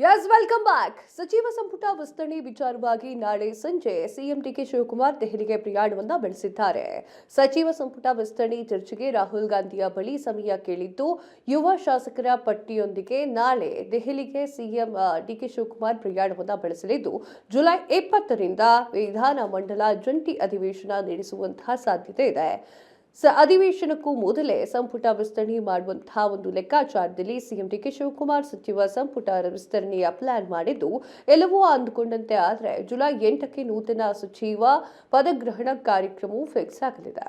Yes welcome back. ಸಚಿವ ಸಂಪುಟ ವಿಸ್ತರಣೆ ವಿಚಾರವಾಗಿ ನಾಳೆ ಸಂಜೆ ಸಿಎಂ ಡಿಕೆ ಶಿವಕುಮಾರ್ ದೆಹಲಿಗೆ ಪ್ರಯಾಣವನ್ನ ಬೆಳೆಸಿದ್ದಾರೆ. ಸಚಿವ ಸಂಪುಟ ವಿಸ್ತರಣೆ ಚರ್ಚೆಗೆ ರಾಹುಲ್ ಗಾಂಧಿಯ ಬಳಿ ಸಮಯ ಕೇಳಿದ್ದು, ಯುವ ಶಾಸಕರ ಪಟ್ಟಿಯೊಂದಿಗೆ ನಾಳೆ ದೆಹಲಿಗೆ ಸಿಎಂ ಡಿಕೆ ಶಿವಕುಮಾರ್ ಪ್ರಯಾಣವನ್ನ ಬೆಳೆಸಲಿದ್ದು, ಜುಲೈ 20ರಿಂದ ವಿಧಾನಮಂಡಲ ಜಂಟಿ ಅಧಿವೇಶನ ನಡೆಸುವಂತಹ ಸಾಧ್ಯತೆ ಇದೆ. ಅಧಿವೇಶನಕ್ಕೂ ಮೊದಲೇ ಸಂಪುಟ ವಿಸ್ತರಣೆ ಮಾಡುವಂತಹ ಒಂದು ಲೆಕ್ಕಾಚಾರದಲ್ಲಿ ಸಿಎಂ ಡಿಕೆ ಶಿವಕುಮಾರ್ ಸಚಿವ ಸಂಪುಟ ವಿಸ್ತರಣೆಯ ಪ್ಲಾನ್ ಮಾಡಿದ್ದು, ಎಲ್ಲವೂ ಅಂದುಕೊಂಡಂತೆ ಆದರೆ ಜುಲೈ 8ಕ್ಕೆ ನೂತನ ಸಚಿವ ಪದಗ್ರಹಣ ಕಾರ್ಯಕ್ರಮವು ಫಿಕ್ಸ್ ಆಗಲಿದೆ.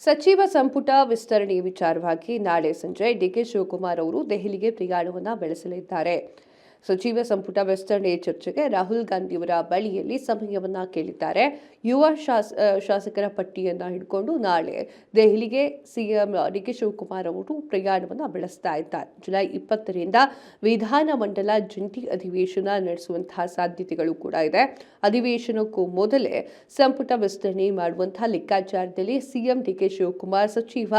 ಸಚಿವ ಸಂಪುಟ ವಿಸ್ತರಣೆ ವಿಚಾರವಾಗಿ ನಾಳೆ ಸಂಜೆ ಡಿಕೆ ಶಿವಕುಮಾರ್ ಅವರು ದೆಹಲಿಗೆ ಪ್ರಯಾಣವನ್ನು ಬೆಳೆಸಲಿದ್ದಾರೆ. ಸಚಿವ ಸಂಪುಟ ವಿಸ್ತರಣೆ ಚರ್ಚೆಗೆ ರಾಹುಲ್ ಗಾಂಧಿಯವರ ಬಳಿಯಲ್ಲಿ ಸಮಯವನ್ನ ಕೇಳಿದ್ದಾರೆ. ಯುವ ಶಾಸಕರ ಪಟ್ಟಿಯನ್ನ ಹಿಡ್ಕೊಂಡು ನಾಳೆ ದೆಹಲಿಗೆ ಸಿಎಂ ಡಿಕೆ ಶಿವಕುಮಾರ್ ಅವರು ಪ್ರಯಾಣವನ್ನು ಬೆಳೆಸ್ತಾ ಇದ್ದಾರೆ. ಜುಲೈ 20ರಿಂದ ವಿಧಾನಮಂಡಲ ಜಂಟಿ ಅಧಿವೇಶನ ನಡೆಸುವಂತಹ ಸಾಧ್ಯತೆಗಳು ಕೂಡ ಇದೆ. ಅಧಿವೇಶನಕ್ಕೂ ಮೊದಲೇ ಸಂಪುಟ ವಿಸ್ತರಣೆ ಮಾಡುವಂತಹ ಲೆಕ್ಕಾಚಾರದಲ್ಲಿ ಸಿಎಂ ಡಿಕೆ ಶಿವಕುಮಾರ್ ಸಚಿವ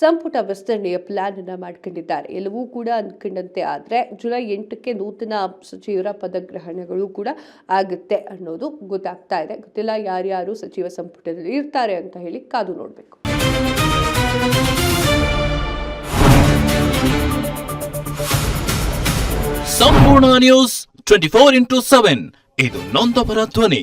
ಸಂಪುಟ ವಿಸ್ತರಣೆಯ ಪ್ಲಾನ್ ಅನ್ನ ಮಾಡ್ಕೊಂಡಿದ್ದಾರೆ. ಎಲ್ಲವೂ ಕೂಡ ಅಂದ್ಕೊಂಡಂತೆ ಆದರೆ ಜುಲೈ 8ಕ್ಕೆ ನೂತನ ಸಚಿವರ ಪದಗ್ರಹಣಗಳು ಕೂಡ ಆಗುತ್ತೆ ಅನ್ನೋದು ಗೊತ್ತಾಗ್ತಾ ಇದೆ. ಗೊತ್ತಿಲ್ಲ ಯಾರ್ಯಾರು ಸಚಿವ ಸಂಪುಟದಲ್ಲಿ ಇರ್ತಾರೆ ಅಂತ ಹೇಳಿ ಕಾದು ನೋಡಬೇಕು. ಸಂಪೂರ್ಣ ನ್ಯೂಸ್ 24x7 ಇದು ನೊಂದವರ ಧ್ವನಿ.